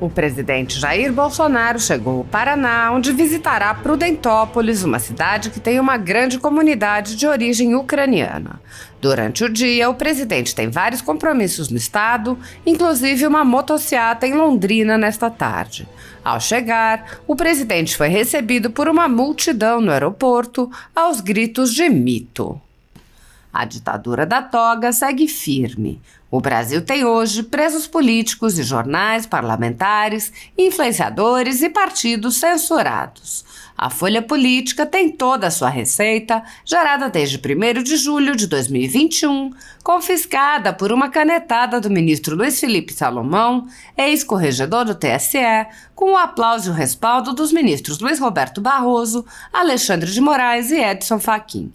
O presidente Jair Bolsonaro chegou ao Paraná, onde visitará Prudentópolis, uma cidade que tem uma grande comunidade de origem ucraniana. Durante o dia, o presidente tem vários compromissos no estado, inclusive uma motociata em Londrina nesta tarde. Ao chegar, o presidente foi recebido por uma multidão no aeroporto, aos gritos de mito. A ditadura da toga segue firme. O Brasil tem hoje presos políticos de jornais, parlamentares, influenciadores e partidos censurados. A Folha Política tem toda a sua receita, gerada desde 1º de julho de 2021, confiscada por uma canetada do ministro Luiz Felipe Salomão, ex-corregedor do TSE, com o aplauso e o respaldo dos ministros Luiz Roberto Barroso, Alexandre de Moraes e Edson Fachin.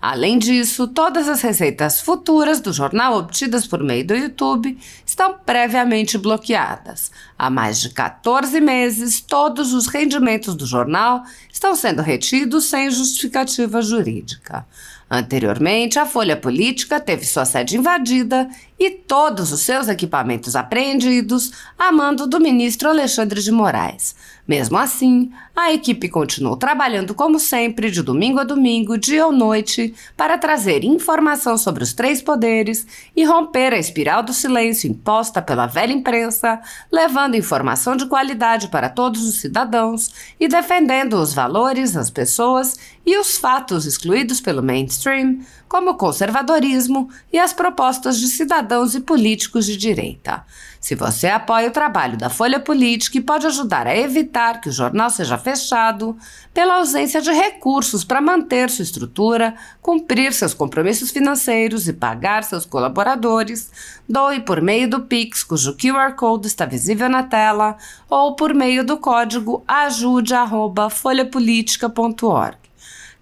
Além disso, todas as receitas futuras do jornal obtidas por meio do YouTube estão previamente bloqueadas. Há mais de 14 meses, todos os rendimentos do jornal estão sendo retidos sem justificativa jurídica. Anteriormente, a Folha Política teve sua sede invadida e todos os seus equipamentos apreendidos a mando do ministro Alexandre de Moraes. Mesmo assim, a equipe continuou trabalhando como sempre, de domingo a domingo, dia ou noite, para trazer informação sobre os 3 poderes e romper a espiral do silêncio imposta pela velha imprensa, levando informação de qualidade para todos os cidadãos e defendendo os valores, as pessoas e os fatos excluídos pelo mainstream, como o conservadorismo e as propostas de cidadãos e políticos de direita. Se você apoia o trabalho da Folha Política e pode ajudar a evitar que o jornal seja fechado, pela ausência de recursos para manter sua estrutura, cumprir seus compromissos financeiros e pagar seus colaboradores, doe por meio do Pix, cujo QR Code está visível na tela, ou por meio do código ajude@folhapolitica.org.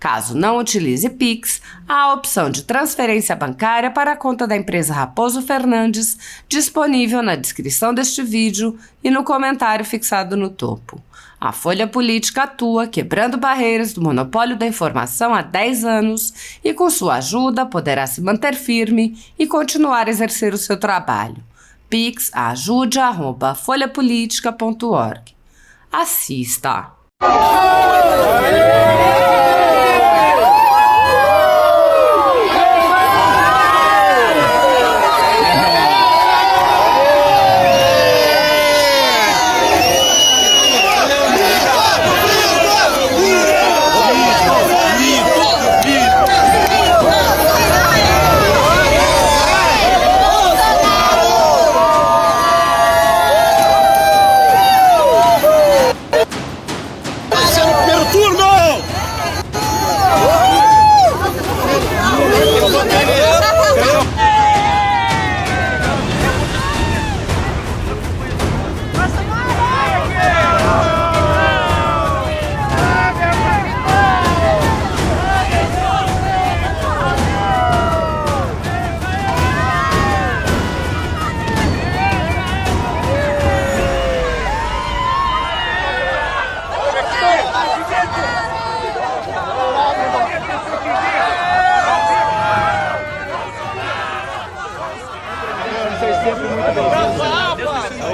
Caso não utilize Pix, há a opção de transferência bancária para a conta da empresa Raposo Fernandes, disponível na descrição deste vídeo e no comentário fixado no topo. A Folha Política atua quebrando barreiras do monopólio da informação há 10 anos e, com sua ajuda, poderá se manter firme e continuar a exercer o seu trabalho. Pix ajude@folhapolitica.org. Assista!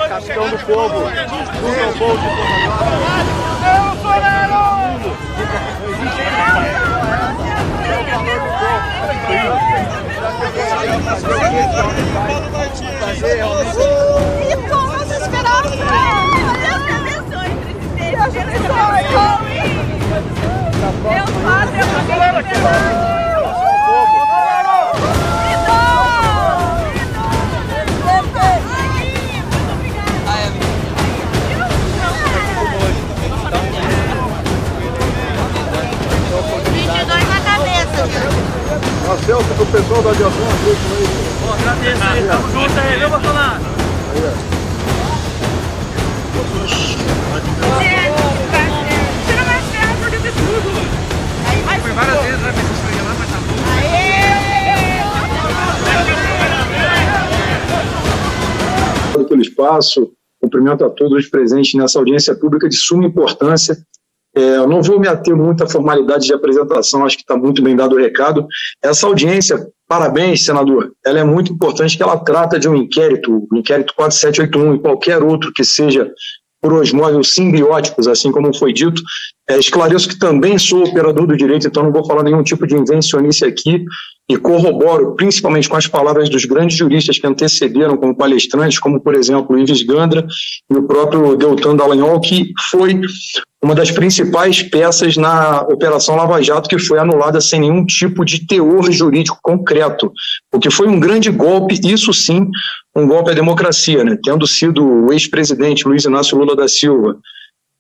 Capitão do povo, do meu povo de Celso, do pessoal da aviação, agradeço aí, tamo junto aí, viu, Bolsonaro? Tira mais ferro por dentro de tudo. Foi várias vezes, né, pra se esfregar lá, mas tá bom. Pelo espaço, cumprimento a todos os presentes nessa audiência pública de suma importância. Eu não vou me ater muito à formalidade de apresentação, acho que está muito bem dado o recado. Essa audiência Parabéns, senador. Ela é muito importante que ela trata de um inquérito, o inquérito 4781 e qualquer outro que seja por osmose ou simbióticos, assim como foi dito. Esclareço que também sou operador do direito, então não vou falar nenhum tipo de invencionice aqui, e corroboro principalmente com as palavras dos grandes juristas que antecederam como palestrantes, como, por exemplo, o Ives Gandra e o próprio Deltan Dallagnol, que foi uma das principais peças na Operação Lava Jato, que foi anulada sem nenhum tipo de teor jurídico concreto, o que foi um grande golpe, isso sim, um golpe à democracia, né? Tendo sido o ex-presidente Luiz Inácio Lula da Silva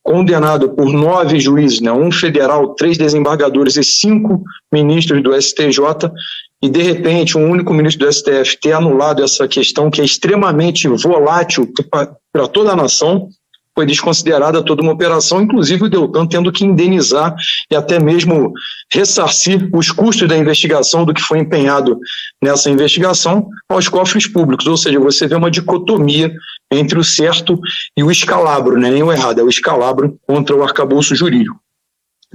condenado por 9 juízes, né? 1 federal, 3 desembargadores e 5 ministros do STJ, e de repente um único ministro do STF ter anulado essa questão que é extremamente volátil para toda a nação, foi desconsiderada toda uma operação, inclusive o Deltan tendo que indenizar e até mesmo ressarcir os custos da investigação, do que foi empenhado nessa investigação, aos cofres públicos. Ou seja, você vê uma dicotomia entre o certo e o escalabro, né? Nem o errado, é o escalabro contra o arcabouço jurídico.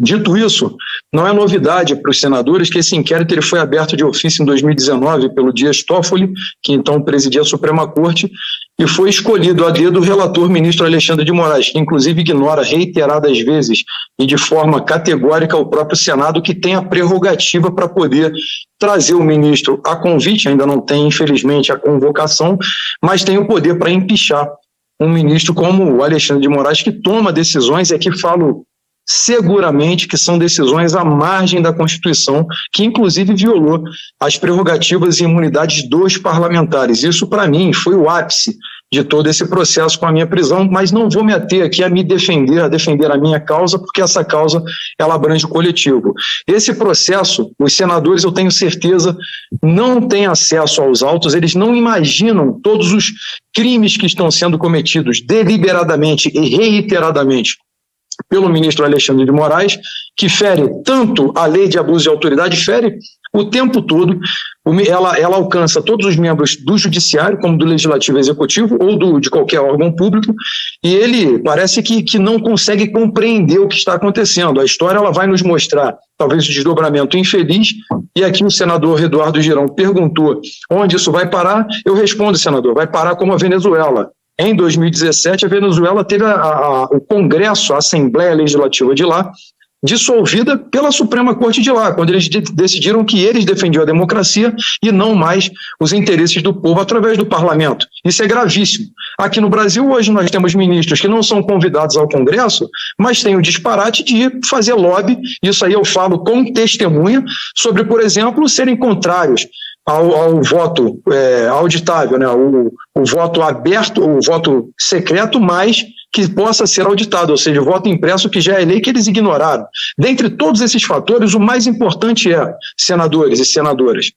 Dito isso, não é novidade para os senadores que esse inquérito ele foi aberto de ofício em 2019 pelo Dias Toffoli, que então presidia a Suprema Corte, e foi escolhido a dedo o relator ministro Alexandre de Moraes, que inclusive ignora reiteradas vezes e de forma categórica o próprio Senado, que tem a prerrogativa para poder trazer o ministro a convite, ainda não tem, infelizmente, a convocação, mas tem o poder para empichar um ministro como o Alexandre de Moraes, que toma decisões, e aqui falo seguramente que são decisões à margem da Constituição, que inclusive violou as prerrogativas e imunidades dos parlamentares. Isso, para mim, foi o ápice de todo esse processo com a minha prisão, mas não vou me ater aqui a me defender, a defender a minha causa, porque essa causa, ela abrange o coletivo. Esse processo, os senadores, eu tenho certeza, não têm acesso aos autos, eles não imaginam todos os crimes que estão sendo cometidos deliberadamente e reiteradamente pelo ministro Alexandre de Moraes, que fere tanto a lei de abuso de autoridade, fere o tempo todo, ela alcança todos os membros do judiciário, como do legislativo e executivo, ou de qualquer órgão público, e ele parece que não consegue compreender o que está acontecendo. A história ela vai nos mostrar, talvez, o desdobramento infeliz, e aqui o senador Eduardo Girão perguntou onde isso vai parar. Eu respondo, senador, vai parar como a Venezuela. Em 2017, a Venezuela teve o Congresso, a Assembleia Legislativa de lá, dissolvida pela Suprema Corte de lá, quando eles decidiram que eles defendiam a democracia e não mais os interesses do povo através do parlamento. Isso é gravíssimo. Aqui no Brasil, hoje, nós temos ministros que não são convidados ao Congresso, mas têm o disparate de fazer lobby, isso aí eu falo com testemunha, sobre, por exemplo, serem contrários ao voto auditável, né? O voto aberto, o voto secreto, mas que possa ser auditado, ou seja, o voto impresso, que já é lei, que eles ignoraram. Dentre todos esses fatores, o mais importante é, senadores e senadoras,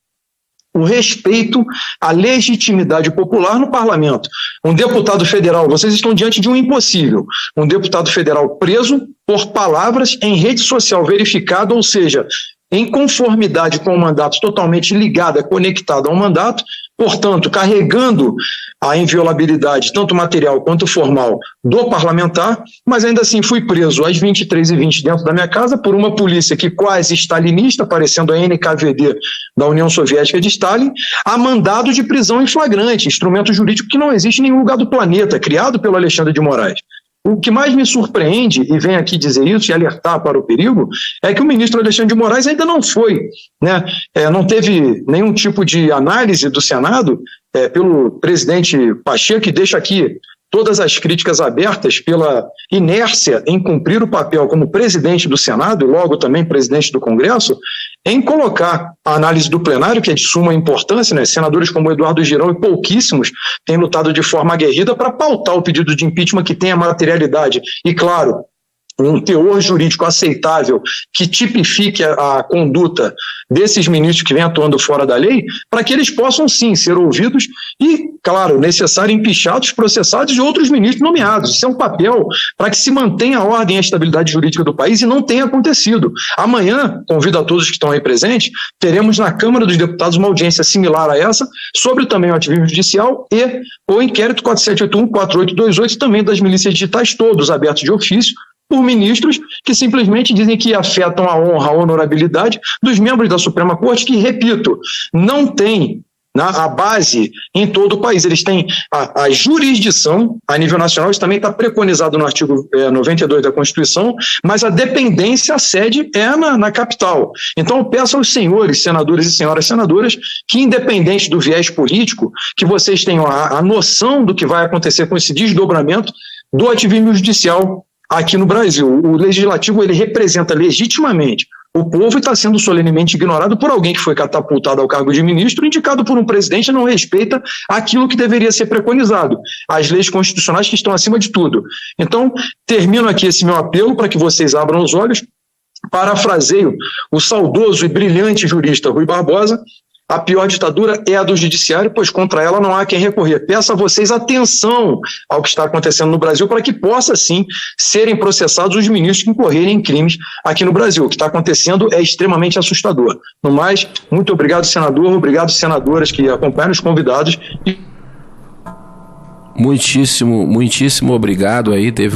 o respeito à legitimidade popular no parlamento. Um deputado federal, vocês estão diante de um impossível, um deputado federal preso por palavras em rede social verificada, ou seja, em conformidade com o mandato, totalmente ligada, conectada ao mandato, portanto, carregando a inviolabilidade, tanto material quanto formal, do parlamentar, mas ainda assim fui preso às 23h20 dentro da minha casa por uma polícia que quase stalinista, parecendo a NKVD da União Soviética de Stalin, a mandado de prisão em flagrante, instrumento jurídico que não existe em nenhum lugar do planeta, criado pelo Alexandre de Moraes. O que mais me surpreende, e venho aqui dizer isso e alertar para o perigo, é que o ministro Alexandre de Moraes ainda não foi, né? Não teve nenhum tipo de análise do Senado pelo presidente Pacheco, que deixa aqui todas as críticas abertas pela inércia em cumprir o papel como presidente do Senado e logo também presidente do Congresso, em colocar a análise do plenário, que é de suma importância, né? Senadores como Eduardo Girão e pouquíssimos têm lutado de forma aguerrida para pautar o pedido de impeachment que tenha materialidade e, claro, um teor jurídico aceitável que tipifique a conduta desses ministros que vêm atuando fora da lei, para que eles possam, sim, ser ouvidos e, claro, necessário, empichados, processados e outros ministros nomeados. Isso é um papel para que se mantenha a ordem e a estabilidade jurídica do país e não tenha acontecido. Amanhã, convido a todos que estão aí presentes, teremos na Câmara dos Deputados uma audiência similar a essa, sobre também o ativismo judicial e o inquérito 4781, 4828, também das milícias digitais, todos abertos de ofício, por ministros que simplesmente dizem que afetam a honra, a honorabilidade dos membros da Suprema Corte, que, repito, não tem a base em todo o país. Eles têm a jurisdição a nível nacional, isso também está preconizado no artigo 92 da Constituição, mas a dependência, a sede é na capital. Então eu peço aos senhores senadores e senhoras senadoras que, independente do viés político, que vocês tenham a noção do que vai acontecer com esse desdobramento do ativismo judicial aqui no Brasil. O legislativo, ele representa legitimamente o povo e está sendo solenemente ignorado por alguém que foi catapultado ao cargo de ministro, indicado por um presidente e não respeita aquilo que deveria ser preconizado, as leis constitucionais que estão acima de tudo. Então, termino aqui esse meu apelo para que vocês abram os olhos, parafraseio o saudoso e brilhante jurista Rui Barbosa: a pior ditadura é a do judiciário, pois contra ela não há quem recorrer. Peço a vocês atenção ao que está acontecendo no Brasil para que possa, sim, serem processados os ministros que incorrerem em crimes aqui no Brasil. O que está acontecendo é extremamente assustador. No mais, muito obrigado, senador, obrigado, senadoras que acompanham os convidados. Muitíssimo obrigado aí. Teve